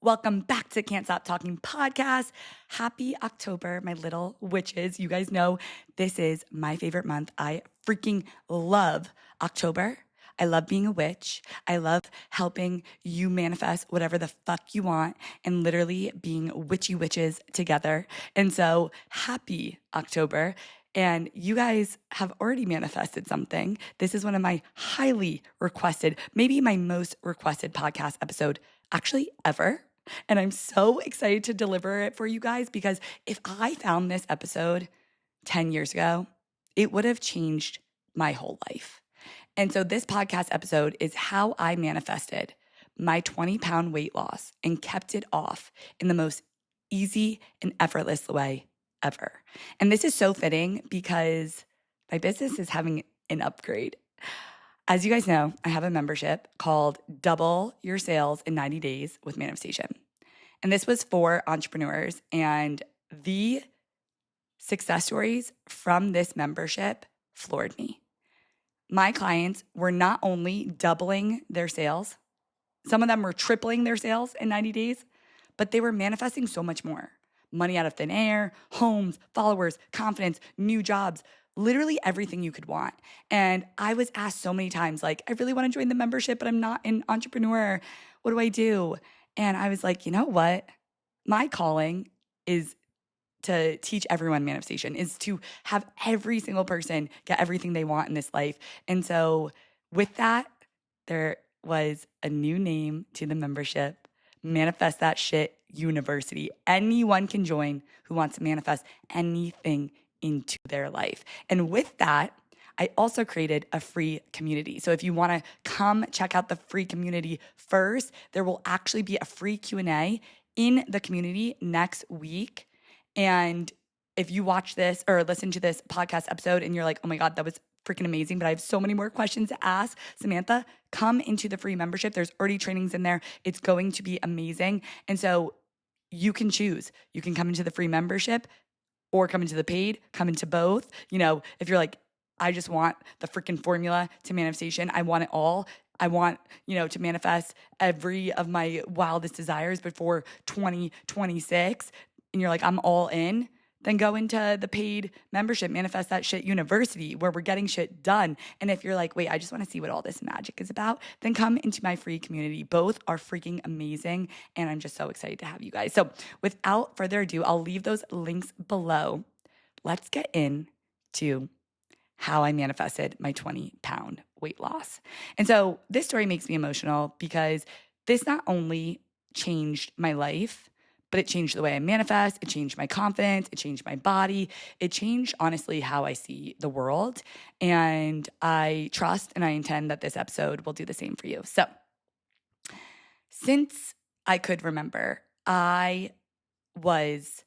Welcome back to Can't Stop Talking podcast. Happy October, my little witches. You guys know this is my favorite month. I freaking love October. I love being a witch. I love helping you manifest whatever the fuck you want and literally being witchy witches together. And so happy October. And you guys have already manifested something. This is one of my highly requested, maybe my most requested podcast episode actually ever. And I'm so excited to deliver it for you guys because if I found this episode 10 years ago, it would have changed my whole life. And so this podcast episode is how I manifested my 20-pound weight loss and kept it off in the most easy and effortless way ever. And this is so fitting because my business is having an upgrade. As you guys know, I have a membership called Double Your Sales in 90 Days with Manifestation. And this was for entrepreneurs. And the success stories from this membership floored me. My clients were not only doubling their sales, some of them were tripling their sales in 90 days, but they were manifesting so much more. Money out of thin air, homes, followers, confidence, new jobs, literally everything you could want. And I was asked so many times, like, I really want to join the membership, but I'm not an entrepreneur. What do I do? And I was like, you know what? My calling is to teach everyone manifestation, is to have every single person get everything they want in this life. And so with that, there was a new name to the membership, Manifest That Shit University. Anyone can join who wants to manifest anything into their life. And with that, I also created a free community. So if you want to come check out the free community first, there will actually be a free Q&A in the community next week. And if you watch this or listen to this podcast episode and you're like, oh my God, that was freaking amazing, but I have so many more questions to ask Samantha, come into the free membership. There's already trainings in there. It's going to be amazing. And so you can choose. You can come into the free membership or come into the paid, come into both. You know, if you're like, I just want the freaking formula to manifestation. I want it all. I want, to manifest every of my wildest desires before 2026. And you're like, I'm all in. Then go into the paid membership, Manifest That Shit University, where we're getting shit done. And if you're like, wait, I just want to see what all this magic is about, then come into my free community. Both are freaking amazing. And I'm just so excited to have you guys. So without further ado, I'll leave those links below. Let's get into how I manifested my 20-pound weight loss. And so this story makes me emotional because this not only changed my life, but it changed the way I manifest. It changed my confidence. It changed my body. It changed, honestly, how I see the world. And I trust and I intend that this episode will do the same for you. So since I could remember, I was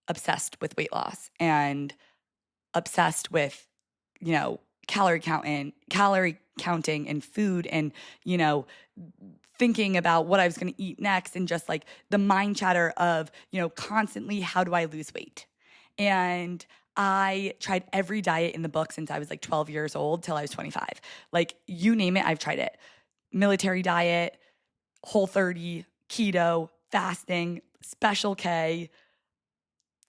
obsessed with weight loss and obsessed with, calorie counting and food and, thinking about what I was going to eat next and just like the mind chatter of, constantly, how do I lose weight? And I tried every diet in the book since I was like 12 years old till I was 25. Like you name it, I've tried it. Military diet, Whole30, keto, fasting, Special K.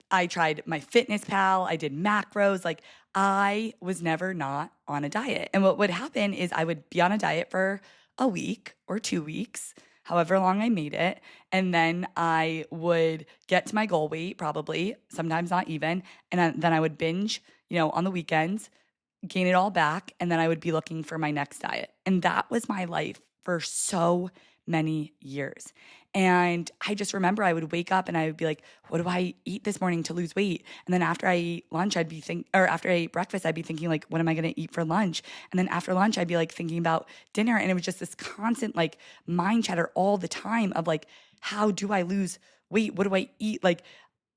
I tried my Fitness Pal. I did macros. Like I was never not on a diet. And what would happen is I would be on a diet for a week or 2 weeks, however long I made it. And then I would get to my goal weight, probably, sometimes not even. And then I would binge, on the weekends, gain it all back. And then I would be looking for my next diet. And that was my life for so many years. And I just remember I would wake up and I would be like, what do I eat this morning to lose weight? And then after I eat lunch, after I ate breakfast, I'd be thinking like, what am I going to eat for lunch? And then after lunch, I'd be like thinking about dinner. And it was just this constant like mind chatter all the time of like, how do I lose weight? What do I eat? Like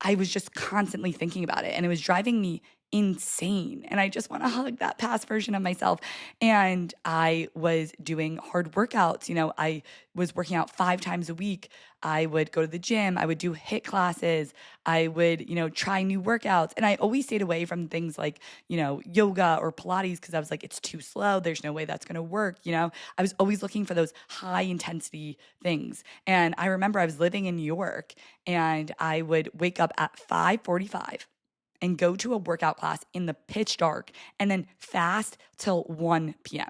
I was just constantly thinking about it and it was driving me insane. And I just want to hug that past version of myself. And I was doing hard workouts. I was working out 5 times a week. I would go to the gym. I would do HIIT classes. I would, try new workouts. And I always stayed away from things like, yoga or Pilates because I was like, it's too slow. There's no way that's going to work. I was always looking for those high intensity things. And I remember I was living in New York and I would wake up at 5:45 and go to a workout class in the pitch dark and then fast till 1 p.m.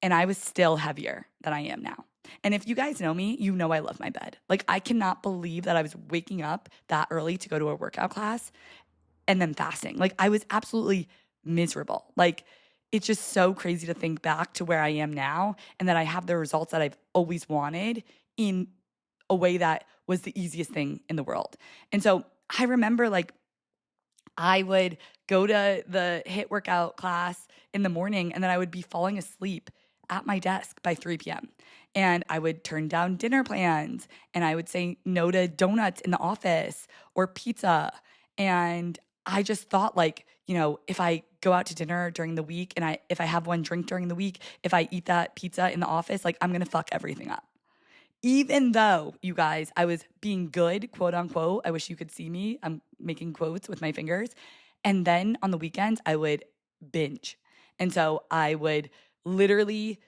And I was still heavier than I am now. And if you guys know me, you know I love my bed. Like, I cannot believe that I was waking up that early to go to a workout class and then fasting. Like, I was absolutely miserable. Like, it's just so crazy to think back to where I am now and that I have the results that I've always wanted in a way that was the easiest thing in the world. And so I remember, like, I would go to the HIIT workout class in the morning and then I would be falling asleep at my desk by 3 p.m. And I would turn down dinner plans and I would say no to donuts in the office or pizza. And I just thought, like, if I go out to dinner during the week and if I have one drink during the week, if I eat that pizza in the office, like, I'm going to fuck everything up. Even though, you guys, I was being good, quote unquote. I wish you could see me. I'm making quotes with my fingers. And then on the weekends, I would binge. And so I would literally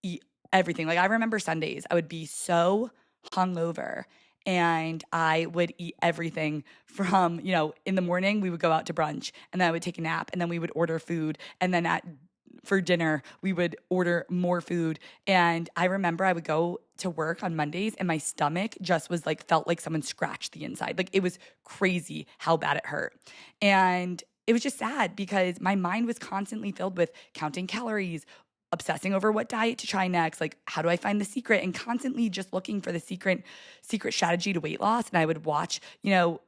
eat everything. Like, I remember Sundays, I would be so hungover and I would eat everything from, in the morning, we would go out to brunch and then I would take a nap and then we would order food. And then for dinner, we would order more food. And I remember I would go to work on Mondays and my stomach just was like, felt like someone scratched the inside. Like, it was crazy how bad it hurt. And it was just sad because my mind was constantly filled with counting calories, obsessing over what diet to try next, like, how do I find the secret, and constantly just looking for the secret strategy to weight loss. And I would watch, YouTube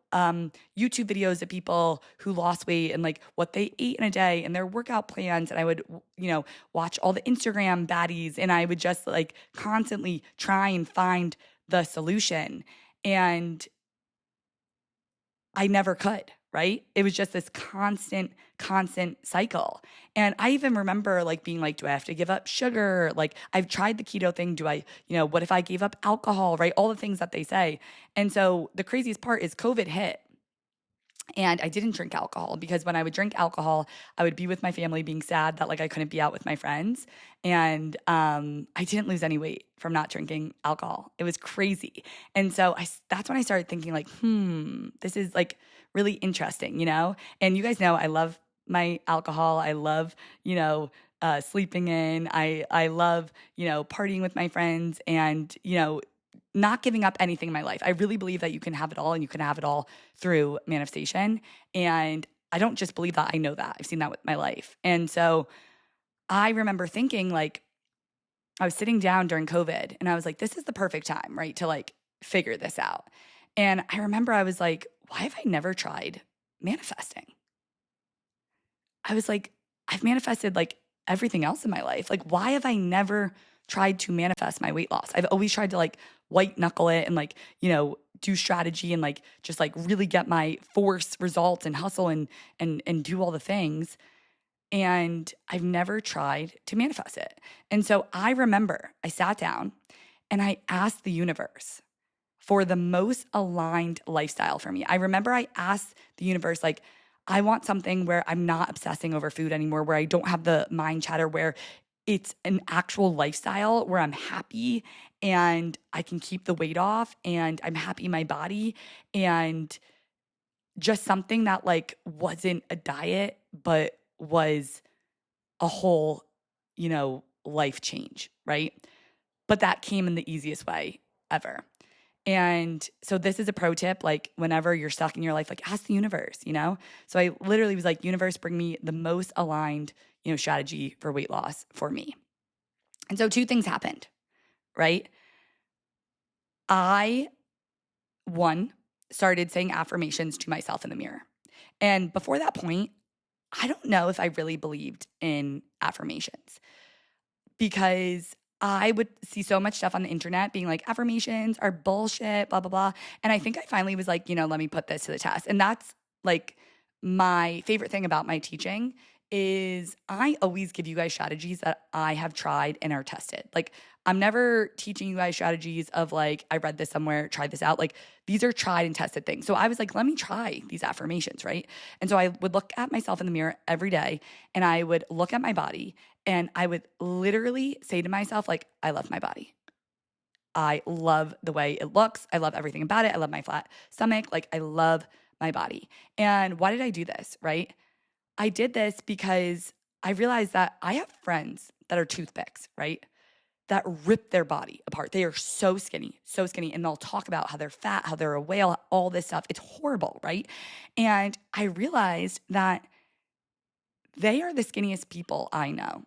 videos of people who lost weight and like what they ate in a day and their workout plans. And I would, watch all the Instagram baddies and I would just like constantly try and find the solution. And I never could, right? It was just this constant cycle. And I even remember like being like, do I have to give up sugar? Like, I've tried the keto thing. Do I, what if I gave up alcohol, right? All the things that they say. And so the craziest part is COVID hit. And I didn't drink alcohol because when I would drink alcohol, I would be with my family being sad that like I couldn't be out with my friends. And I didn't lose any weight from not drinking alcohol. It was crazy. And so that's when I started thinking like, this is like really interesting, And you guys know I love my alcohol. I love, sleeping in. I love, partying with my friends and, not giving up anything in my life. I really believe that you can have it all and you can have it all through manifestation. And I don't just believe that, I know that. I've seen that with my life. And so I remember thinking like, I was sitting down during COVID and I was like, this is the perfect time, right? To like figure this out. And I remember I was like, why have I never tried manifesting? I was like, I've manifested like everything else in my life. Like, why have I never tried to manifest my weight loss? I've always tried to like white knuckle it and like, do strategy and like just like really get my force results and hustle and do all the things. And I've never tried to manifest it. And so I remember I sat down and I asked the universe for the most aligned lifestyle for me. I remember I asked the universe, like, I want something where I'm not obsessing over food anymore, where I don't have the mind chatter, where it's an actual lifestyle where I'm happy and I can keep the weight off and I'm happy in my body, and just something that like wasn't a diet, but was a whole, life change, right? But that came in the easiest way ever. And so this is a pro tip, like whenever you're stuck in your life, like ask the universe, So I literally was like, universe, bring me the most aligned, strategy for weight loss for me. And so 2 things happened, right? I, one, started saying affirmations to myself in the mirror. And before that point, I don't know if I really believed in affirmations because I would see so much stuff on the internet being like, affirmations are bullshit, blah, blah, blah. And I think I finally was like, let me put this to the test. And that's like my favorite thing about my teaching is I always give you guys strategies that I have tried and are tested. Like, I'm never teaching you guys strategies of like, I read this somewhere, try this out. Like, these are tried and tested things. So I was like, let me try these affirmations, right? And so I would look at myself in the mirror every day and I would look at my body and I would literally say to myself, like, I love my body. I love the way it looks. I love everything about it. I love my flat stomach. Like, I love my body. And why did I do this, right? I did this because I realized that I have friends that are toothpicks, right? That rip their body apart. They are so skinny, and they'll talk about how they're fat, how they're a whale, all this stuff. It's horrible, right? And I realized that they are the skinniest people I know,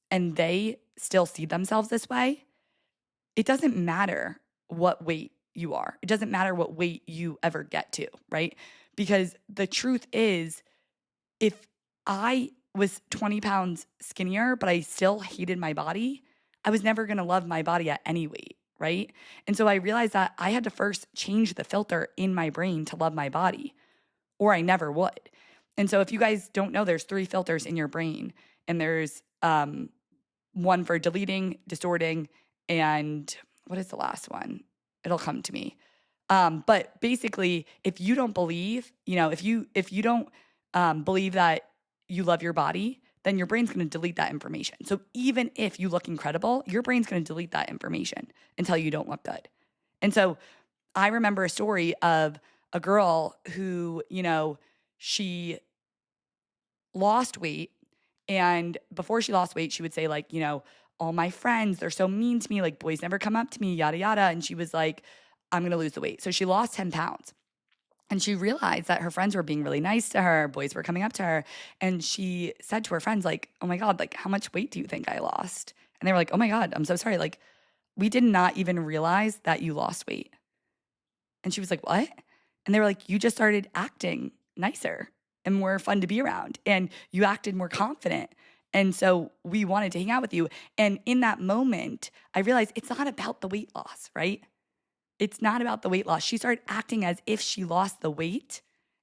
and they still see themselves this way. It doesn't matter what weight you are. It doesn't matter what weight you ever get to, right? Because the truth is, if I was 20 pounds skinnier, but I still hated my body, I was never going to love my body at any weight, right? And so I realized that I had to first change the filter in my brain to love my body, or I never would. And so if you guys don't know, there's 3 filters in your brain, and there's one for deleting, distorting, and what is the last one? It'll come to me. But basically, if you don't believe, if you don't believe that you love your body, then your brain's going to delete that information. So even if you look incredible, your brain's going to delete that information and tell you don't look good. And so I remember a story of a girl who, she lost weight. And before she lost weight, she would say, like, all my friends, they're so mean to me. Like, boys never come up to me, yada, yada. And she was like, I'm going to lose the weight. So she lost 10 pounds. And she realized that her friends were being really nice to her. Boys were coming up to her. And she said to her friends, like, oh my God, like, how much weight do you think I lost? And they were like, oh my God, I'm so sorry. Like, we did not even realize that you lost weight. And she was like, what? And they were like, you just started acting nicer and more fun to be around. And you acted more confident. And so we wanted to hang out with you. And in that moment, I realized it's not about the weight loss, right? It's not about the weight loss. She started acting as if she lost the weight.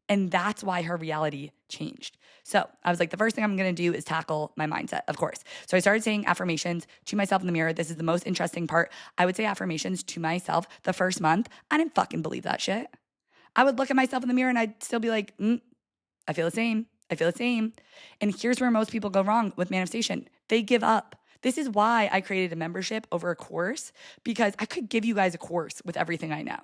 And that's why her reality changed. So I was like, the first thing I'm going to do is tackle my mindset, of course. So I started saying affirmations to myself in the mirror. This is the most interesting part. I would say affirmations to myself the first month. I didn't fucking believe that shit. I would look at myself in the mirror and I'd still be like, I feel the same. I feel the same. And here's where most people go wrong with manifestation. They give up. This is why I created a membership over a course, because I could give you guys a course with everything I know.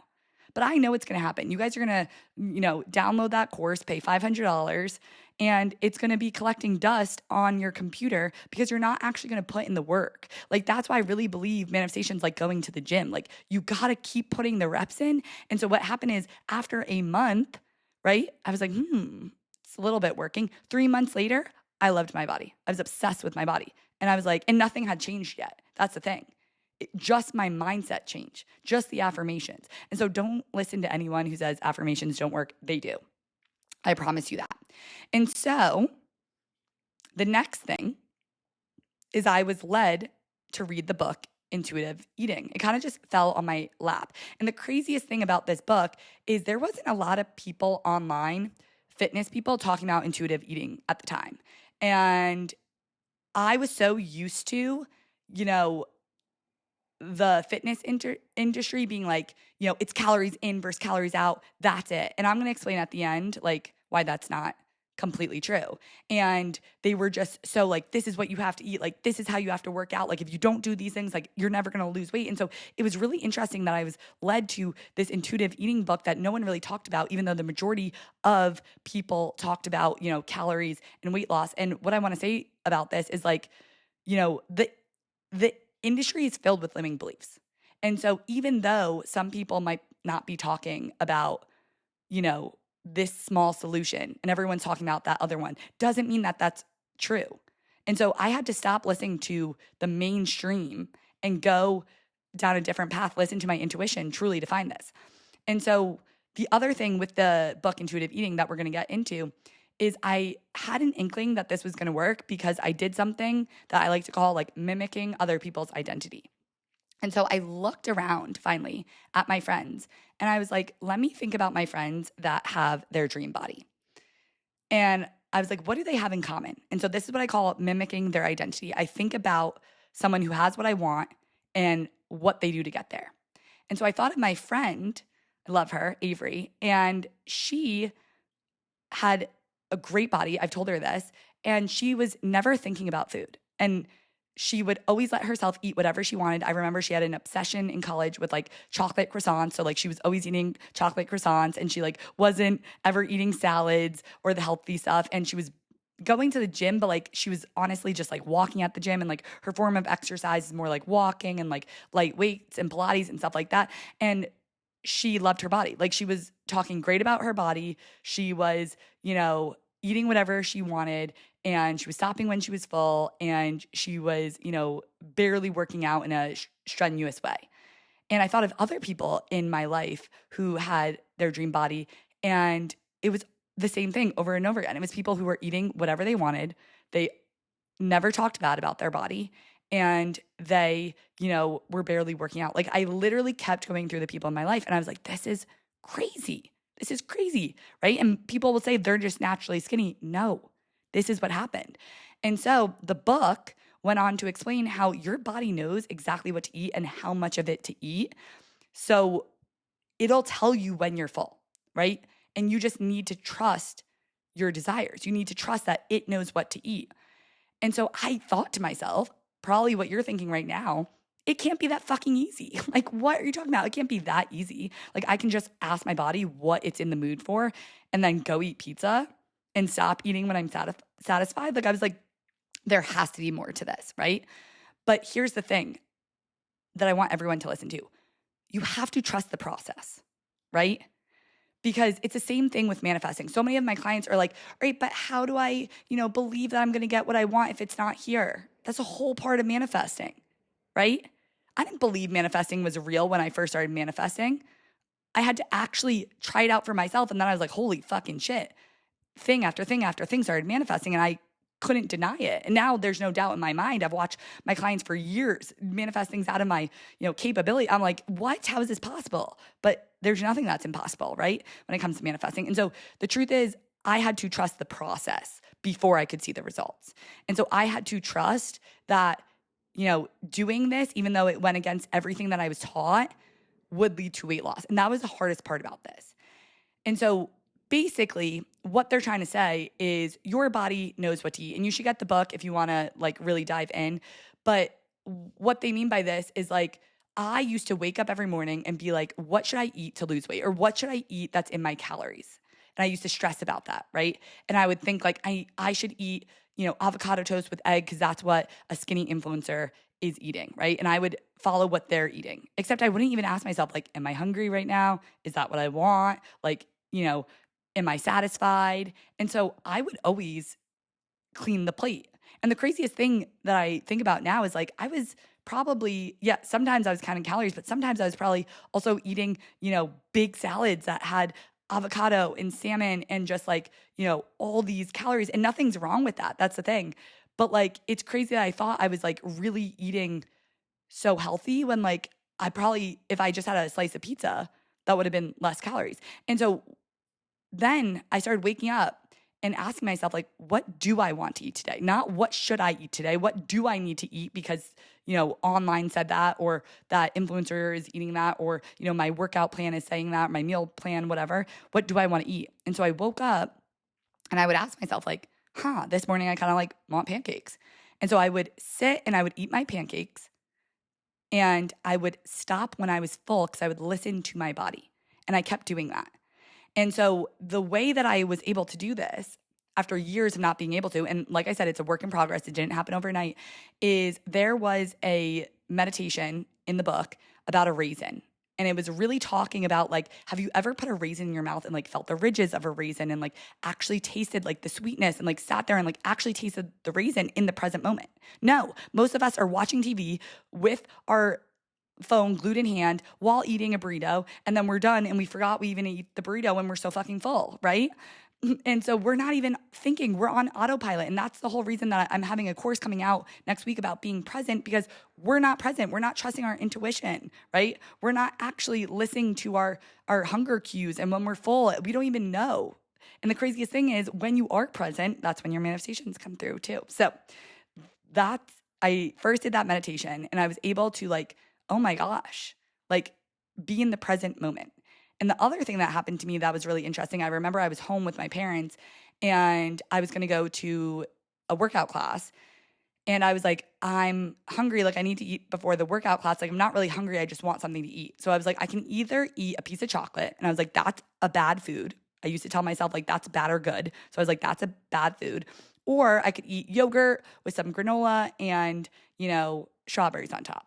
But I know it's going to happen. You guys are going to, download that course, pay $500, and it's going to be collecting dust on your computer because you're not actually going to put in the work. Like, that's why I really believe manifestation's like going to the gym. Like, you got to keep putting the reps in. And so what happened is, after a month, right, I was like, it's a little bit working. 3 months later, I loved my body. I was obsessed with my body. And I was like, and nothing had changed yet. That's the thing. Just my mindset changed, just the affirmations. And so don't listen to anyone who says affirmations don't work. They do. I promise you that. And so the next thing is I was led to read the book Intuitive Eating. It kind of just fell on my lap. And the craziest thing about this book is there wasn't a lot of people online, fitness people, talking about intuitive eating at the time. And I was so used to, the fitness industry being like, it's calories in versus calories out. That's it. And I'm going to explain at the end, like, why that's not completely true. And they were just so like, this is what you have to eat. Like, this is how you have to work out. Like, if you don't do these things, like, you're never going to lose weight. And so it was really interesting that I was led to this intuitive eating book that no one really talked about, even though the majority of people talked about, calories and weight loss. And what I want to say about this is, like, the industry is filled with limiting beliefs. And so even though some people might not be talking about, this small solution and everyone's talking about that other one, doesn't mean that that's true. And so I had to stop listening to the mainstream and go down a different path, listen to my intuition truly to find this. And so the other thing with the book Intuitive Eating that we're going to get into is I had an inkling that this was going to work because I did something that I like to call like mimicking other people's identity. And so I looked around finally at my friends and I was like, let me think about my friends that have their dream body. And I was like, what do they have in common? And so this is what I call mimicking their identity. I think about someone who has what I want and what they do to get there. And so I thought of my friend, I love her, Avery, and she had a great body. I've told her this. And she was never thinking about food. And she would always let herself eat whatever she wanted. I remember she had an obsession in college with like chocolate croissants. So like she was always eating chocolate croissants and she like wasn't ever eating salads or the healthy stuff. And she was going to the gym, but like she was honestly just like walking at the gym, and like her form of exercise is more like walking and like light weights and Pilates and stuff like that. And she loved her body. Like she was talking great about her body. She was, eating whatever she wanted, and she was stopping when she was full, and she was, barely working out in a strenuous way. And I thought of other people in my life who had their dream body, and it was the same thing over and over again. It was people who were eating whatever they wanted. They never talked bad about their body, and they, were barely working out. Like I literally kept going through the people in my life, and I was like, this is crazy. This is crazy, right? And people will say they're just naturally skinny. No, this is what happened. And so the book went on to explain how your body knows exactly what to eat and how much of it to eat. So it'll tell you when you're full, right? And you just need to trust your desires. You need to trust that it knows what to eat. And so I thought to myself, probably what you're thinking right now, it can't be that fucking easy. Like, what are you talking about? It can't be that easy. Like, I can just ask my body what it's in the mood for and then go eat pizza and stop eating when I'm satisfied. Like, I was like, there has to be more to this, right? But here's the thing that I want everyone to listen to. You have to trust the process, right? Because it's the same thing with manifesting. So many of my clients are like, all right, but how do I, believe that I'm going to get what I want if it's not here? That's a whole part of manifesting, right? I didn't believe manifesting was real when I first started manifesting. I had to actually try it out for myself. And then I was like, holy fucking shit. Thing after thing after thing started manifesting, and I couldn't deny it. And now there's no doubt in my mind. I've watched my clients for years manifest things out of my, capability. I'm like, what? How is this possible? But there's nothing that's impossible, right? When it comes to manifesting. And so the truth is, I had to trust the process before I could see the results. And so I had to trust that, doing this, even though it went against everything that I was taught, would lead to weight loss. And that was the hardest part about this. And so basically, what they're trying to say is your body knows what to eat. And you should get the book if you want to like really dive in. But what they mean by this is like, I used to wake up every morning and be like, what should I eat to lose weight? Or what should I eat that's in my calories? And I used to stress about that, right? And I would think like I should eat, avocado toast with egg because that's what a skinny influencer is eating, right? And I would follow what they're eating. Except I wouldn't even ask myself like, am I hungry right now? Is that what I want? Like, am I satisfied? And so I would always clean the plate. And the craziest thing that I think about now is like, I was probably, sometimes I was counting calories, but sometimes I was probably also eating, big salads that had avocado and salmon and just like, all these calories, and nothing's wrong with that. That's the thing. But like, it's crazy that I thought I was like really eating so healthy when like I probably, if I just had a slice of pizza, that would have been less calories. And so then I started waking up and asking myself, like, what do I want to eat today? Not what should I eat today? What do I need to eat because, online said that, or that influencer is eating that, or, my workout plan is saying that, my meal plan, whatever. What do I want to eat? And so I woke up and I would ask myself, like, this morning I kind of like want pancakes. And so I would sit and I would eat my pancakes, and I would stop when I was full because I would listen to my body. And I kept doing that. And so the way that I was able to do this after years of not being able to, and like I said, it's a work in progress, it didn't happen overnight, is there was a meditation in the book about a raisin. And it was really talking about like, have you ever put a raisin in your mouth and like felt the ridges of a raisin and like actually tasted like the sweetness and like sat there and like actually tasted the raisin in the present moment? No, most of us are watching TV with our phone glued in hand while eating a burrito, and then we're done and we forgot we even eat the burrito when we're so fucking full, right? And so we're not even thinking, we're on autopilot. And that's the whole reason that I'm having a course coming out next week about being present, because we're not present. We're not trusting our intuition, right? We're not actually listening to our hunger cues. And when we're full, we don't even know. And the craziest thing is when you are present, that's when your manifestations come through too. So that's, I first did that meditation and I was able to like, oh my gosh, like be in the present moment. And the other thing that happened to me that was really interesting, I remember I was home with my parents and I was going to go to a workout class. And I was like, I'm hungry. Like, I need to eat before the workout class. Like, I'm not really hungry. I just want something to eat. So I was like, I can either eat a piece of chocolate. And I was like, that's a bad food. I used to tell myself, like, that's bad or good. So I was like, that's a bad food. Or I could eat yogurt with some granola and, strawberries on top.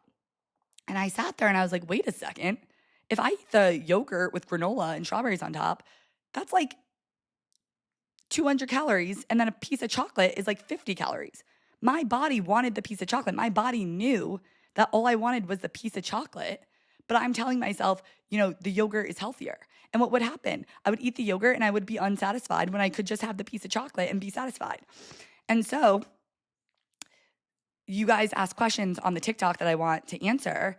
And I sat there and I was like, wait a second. If I eat the yogurt with granola and strawberries on top, that's like 200 calories. And then a piece of chocolate is like 50 calories. My body wanted the piece of chocolate. My body knew that all I wanted was the piece of chocolate. But I'm telling myself, the yogurt is healthier. And what would happen? I would eat the yogurt and I would be unsatisfied when I could just have the piece of chocolate and be satisfied. And so you guys ask questions on the TikTok that I want to answer.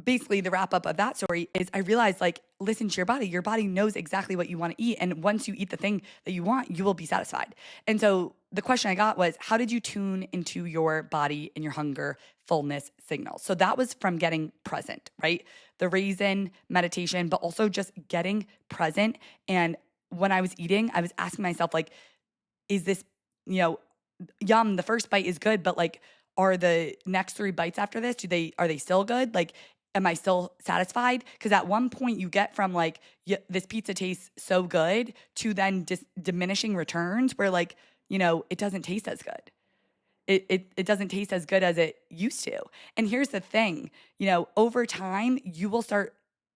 Basically, the wrap up of that story is I realized, like, listen to your body. Your body knows exactly what you want to eat. And once you eat the thing that you want, you will be satisfied. And so the question I got was, how did you tune into your body and your hunger fullness signal? So that was from getting present, right? The raisin meditation, but also just getting present. And when I was eating, I was asking myself, like, is this, yum, the first bite is good, but like, are the next 3 bites after this, are they still good? Like, am I still satisfied? Because at one point you get from like, this pizza tastes so good to then just diminishing returns where like, it doesn't taste as good. It doesn't taste as good as it used to. And here's the thing, over time you will start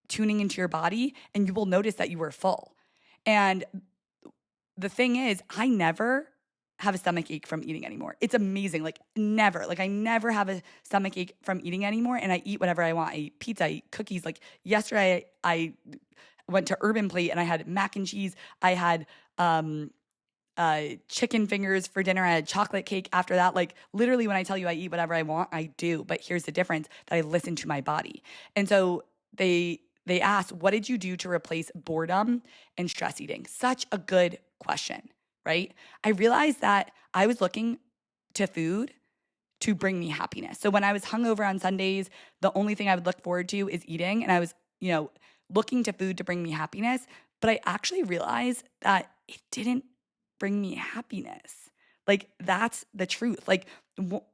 tuning into your body and you will notice that you were full. And the thing is, I never have a stomach ache from eating anymore. It's amazing. Like never. Like I never have a stomach ache from eating anymore. And I eat whatever I want. I eat pizza, I eat cookies. Like yesterday I went to Urban Plate and I had mac and cheese. I had chicken fingers for dinner. I had chocolate cake after that. Like literally when I tell you I eat whatever I want, I do. But here's the difference, that I listen to my body. And so they asked, what did you do to replace boredom and stress eating? Such a good question, right? I realized that I was looking to food to bring me happiness. So when I was hungover on Sundays, the only thing I would look forward to is eating. And I was, looking to food to bring me happiness. But I actually realized that it didn't bring me happiness. Like that's the truth. Like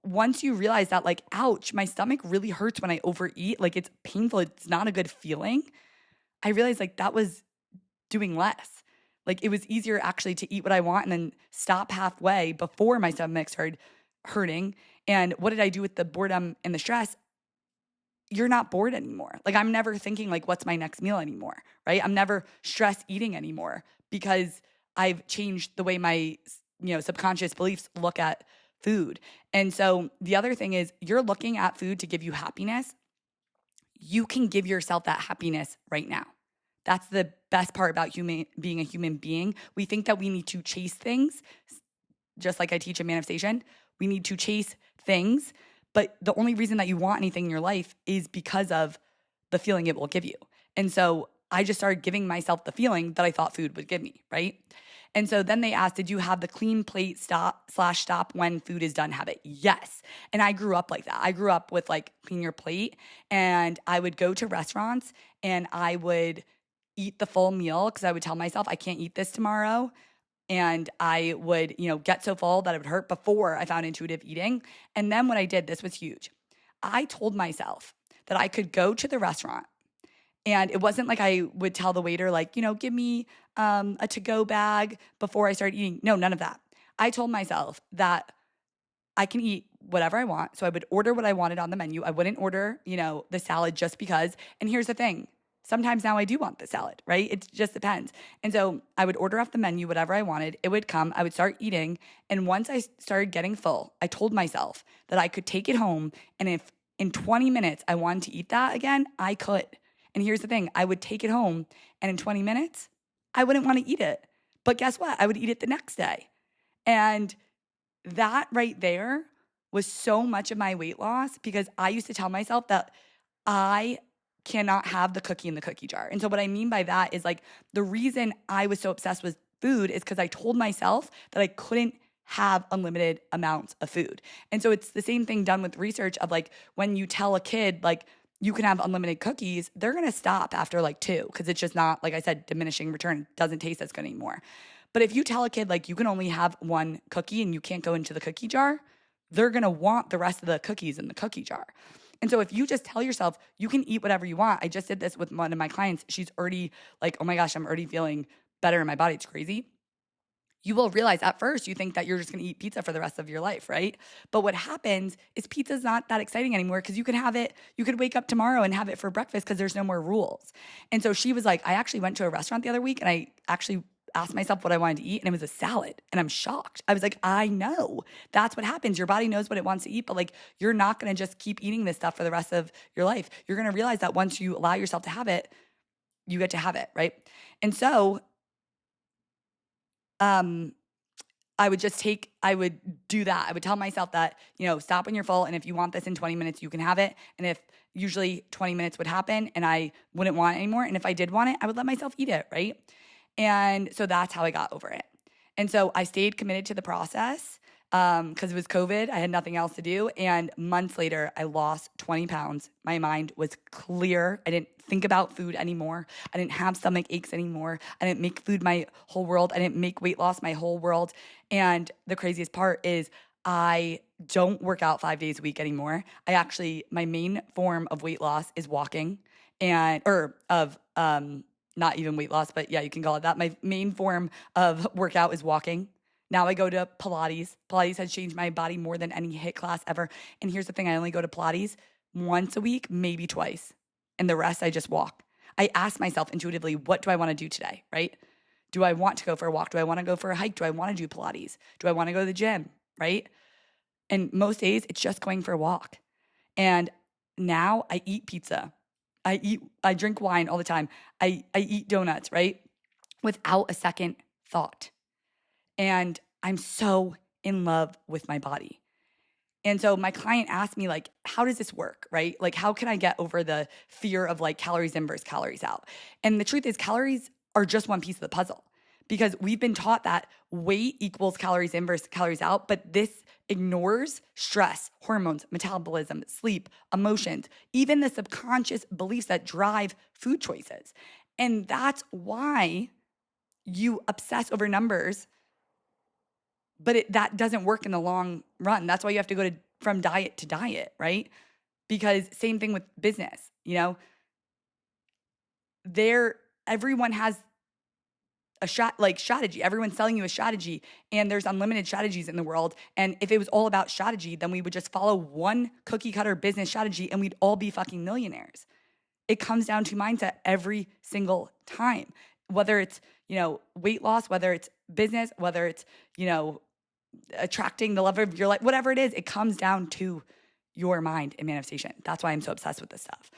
once you realize that, like, ouch, my stomach really hurts when I overeat. Like it's painful. It's not a good feeling. I realized like that was doing less. Like it was easier actually to eat what I want and then stop halfway before my stomach started hurting. And what did I do with the boredom and the stress? You're not bored anymore. Like I'm never thinking like, what's my next meal anymore, right? I'm never stress eating anymore because I've changed the way my, subconscious beliefs look at food. And so the other thing is you're looking at food to give you happiness. You can give yourself that happiness right now. That's the best part about being a human being. We think that we need to chase things, just like I teach in manifestation. We need to chase things, but the only reason that you want anything in your life is because of the feeling it will give you. And so I just started giving myself the feeling that I thought food would give me, right? And so then they asked, did you have the clean plate stop when food is done habit? Yes. And I grew up like that. I grew up with like clean your plate, and I would go to restaurants and I would eat the full meal because I would tell myself I can't eat this tomorrow. And I would, get so full that it would hurt before I found intuitive eating. And then what I did, this was huge. I told myself that I could go to the restaurant, and it wasn't like I would tell the waiter, like, give me a to-go bag before I start eating. No, none of that. I told myself that I can eat whatever I want. So I would order what I wanted on the menu. I wouldn't order, the salad just because. And here's the thing. Sometimes now I do want the salad, right? It just depends. And so I would order off the menu whatever I wanted. It would come. I would start eating. And once I started getting full, I told myself that I could take it home. And if in 20 minutes I wanted to eat that again, I could. And here's the thing. I would take it home. And in 20 minutes, I wouldn't want to eat it. But guess what? I would eat it the next day. And that right there was so much of my weight loss because I used to tell myself that I cannot have the cookie in the cookie jar. And so what I mean by that is like the reason I was so obsessed with food is because I told myself that I couldn't have unlimited amounts of food. And so it's the same thing done with research of like when you tell a kid like you can have unlimited cookies, they're going to stop after like 2 because it's just not, like I said, diminishing return. It doesn't taste as good anymore. But if you tell a kid like you can only have 1 cookie and you can't go into the cookie jar, they're going to want the rest of the cookies in the cookie jar. And so if you just tell yourself you can eat whatever you want, I just did this with one of my clients. She's already like, oh my gosh, I'm already feeling better in my body. It's crazy. You will realize at first you think that you're just going to eat pizza for the rest of your life, right? But what happens is pizza's not that exciting anymore because you can have it, you could wake up tomorrow and have it for breakfast because there's no more rules. And so she was like, I actually went to a restaurant the other week and I actually asked myself what I wanted to eat and it was a salad. And I'm shocked. I was like, I know. That's what happens. Your body knows what it wants to eat, but like you're not going to just keep eating this stuff for the rest of your life. You're going to realize that once you allow yourself to have it, you get to have it, right? And so I would do that. I would tell myself that, stop when you're full. And if you want this in 20 minutes, you can have it. And if usually 20 minutes would happen and I wouldn't want it anymore. And if I did want it, I would let myself eat it, right? And so that's how I got over it. And so I stayed committed to the process because it was COVID. I had nothing else to do. And months later, I lost 20 pounds. My mind was clear. I didn't think about food anymore. I didn't have stomach aches anymore. I didn't make food my whole world. I didn't make weight loss my whole world. And the craziest part is I don't work out 5 days a week anymore. My main form of weight loss is walking not even weight loss, but yeah, you can call it that. My main form of workout is walking. Now I go to Pilates. Pilates has changed my body more than any HIIT class ever. And here's the thing, I only go to Pilates once a week, maybe twice. And the rest I just walk. I ask myself intuitively, what do I want to do today, right? Do I want to go for a walk? Do I want to go for a hike? Do I want to do Pilates? Do I want to go to the gym, right? And most days it's just going for a walk. And now I eat pizza. I drink wine all the time. I eat donuts, right? Without a second thought. And I'm so in love with my body. And so my client asked me like, how does this work, right? Like, how can I get over the fear of like calories in versus calories out? And the truth is calories are just one piece of the puzzle because we've been taught that weight equals calories in versus calories out, but this ignores stress, hormones, metabolism, sleep, emotions, even the subconscious beliefs that drive food choices. And that's why you obsess over numbers, but that doesn't work in the long run. That's why you have to go from diet to diet, right? Because same thing with business, everyone has a strategy. Everyone's selling you a strategy and there's unlimited strategies in the world. And if it was all about strategy, then we would just follow one cookie cutter business strategy and we'd all be fucking millionaires. It comes down to mindset every single time, whether it's, weight loss, whether it's business, whether it's, attracting the love of your life, whatever it is, it comes down to your mind and manifestation. That's why I'm so obsessed with this stuff.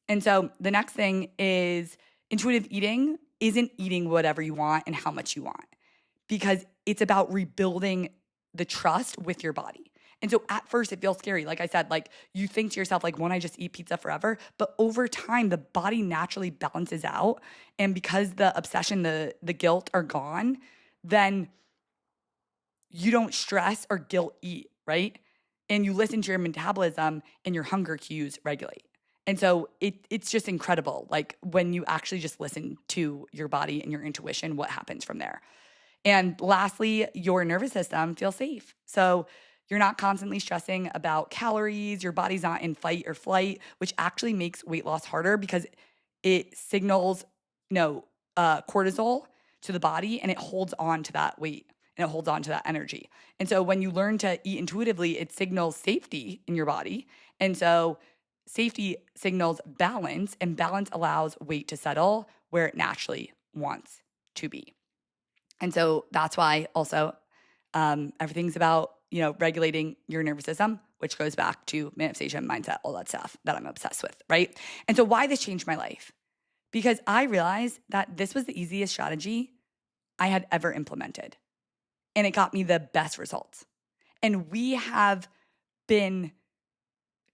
And so the next thing is intuitive eating isn't eating whatever you want and how much you want, because it's about rebuilding the trust with your body. And so at first it feels scary. Like I said, like you think to yourself, like, won't I just eat pizza forever? But over time, the body naturally balances out. And because the obsession, the guilt are gone, then you don't stress or guilt eat, right? And you listen to your metabolism and your hunger cues regulate. And so it's just incredible. Like when you actually just listen to your body and your intuition, what happens from there. And lastly, your nervous system feels safe. So you're not constantly stressing about calories. Your body's not in fight or flight, which actually makes weight loss harder because it signals, cortisol to the body and it holds on to that weight and it holds on to that energy. And so when you learn to eat intuitively, it signals safety in your body. And so safety signals balance, and balance allows weight to settle where it naturally wants to be. And so that's why also everything's about, regulating your nervous system, which goes back to manifestation, mindset, all that stuff that I'm obsessed with, right? And so why this changed my life? Because I realized that this was the easiest strategy I had ever implemented. And it got me the best results. And we have been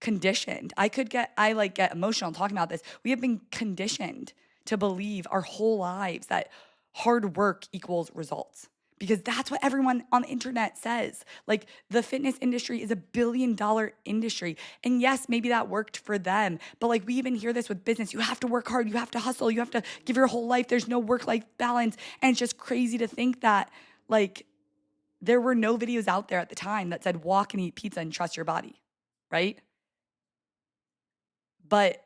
conditioned. I like get emotional talking about this. We have been conditioned to believe our whole lives that hard work equals results, because that's what everyone on the internet says. Like, the fitness industry is $1 billion industry. And yes, maybe that worked for them. But like, we even hear this with business. You have to work hard. You have to hustle. You have to give your whole life. There's no work-life balance. And it's just crazy to think that, like, there were no videos out there at the time that said walk and eat pizza and trust your body, right? But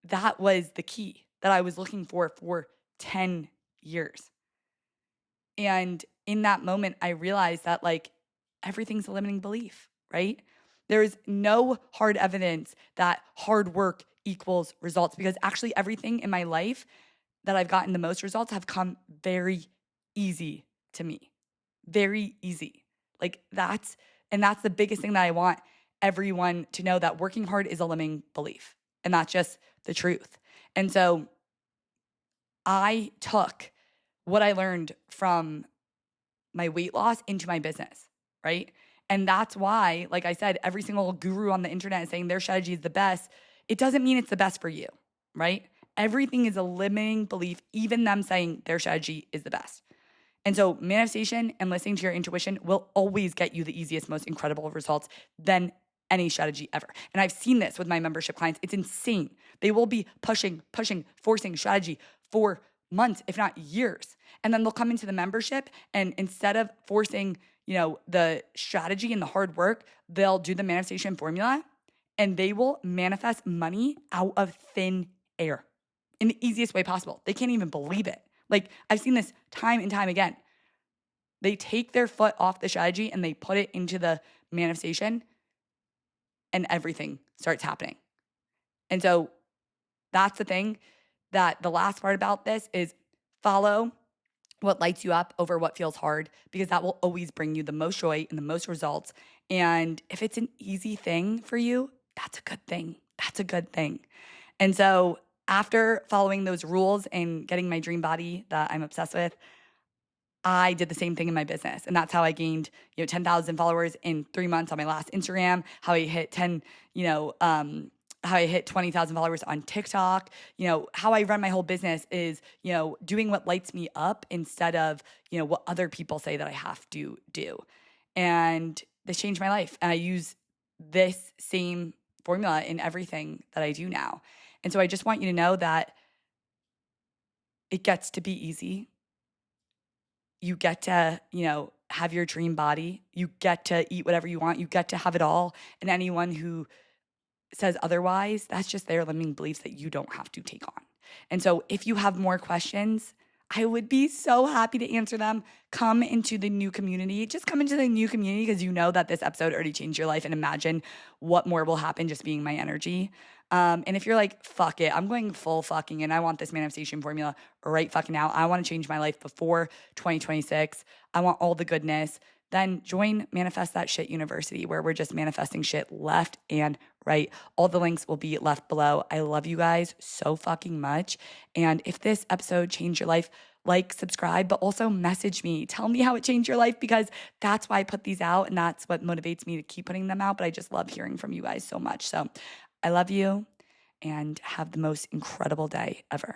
that was the key that I was looking for 10 years. And in that moment, I realized that, like, everything's a limiting belief, right? There's no hard evidence that hard work equals results, because actually everything in my life that I've gotten the most results have come very easy to me. Very easy. Like, that's the biggest thing that I want everyone to know, that working hard is a limiting belief. And that's just the truth. And so I took what I learned from my weight loss into my business, right? And that's why, like I said, every single guru on the internet is saying their strategy is the best. It doesn't mean it's the best for you, right? Everything is a limiting belief, even them saying their strategy is the best. And so manifestation and listening to your intuition will always get you the easiest, most incredible results than any strategy ever. And I've seen this with my membership clients. It's insane. They will be pushing, forcing strategy for months, if not years. And then they'll come into the membership, and instead of forcing, the strategy and the hard work, they'll do the manifestation formula, and they will manifest money out of thin air in the easiest way possible. They can't even believe it. Like, I've seen this time and time again. They take their foot off the strategy and they put it into the manifestation, and everything starts happening. And so that's the thing, that the last part about this is follow what lights you up over what feels hard, because that will always bring you the most joy and the most results. And if it's an easy thing for you, that's a good thing. That's a good thing. And so after following those rules and getting my dream body that I'm obsessed with, I did the same thing in my business. And that's how I gained, 10,000 followers in 3 months on my last Instagram, how I hit how I hit 20,000 followers on TikTok. How I run my whole business is, doing what lights me up instead of, what other people say that I have to do. And this changed my life. And I use this same formula in everything that I do now. And so I just want you to know that it gets to be easy. You get to, have your dream body. You get to eat whatever you want. You get to have it all. And anyone who says otherwise, that's just their limiting beliefs that you don't have to take on. And so if you have more questions, I would be so happy to answer them. Come into the new community. Just come into the new community, because you know that this episode already changed your life, and imagine what more will happen just being my energy. And if you're like, fuck it, I'm going full fucking, and I want this manifestation formula right fucking now. I want to change my life before 2026. I want all the goodness. Then join Manifest That Shit University, where we're just manifesting shit left and right. All the links will be left below. I love you guys so fucking much. And if this episode changed your life, like, subscribe, but also message me. Tell me how it changed your life, because that's why I put these out, and that's what motivates me to keep putting them out. But I just love hearing from you guys so much. So I love you, and have the most incredible day ever.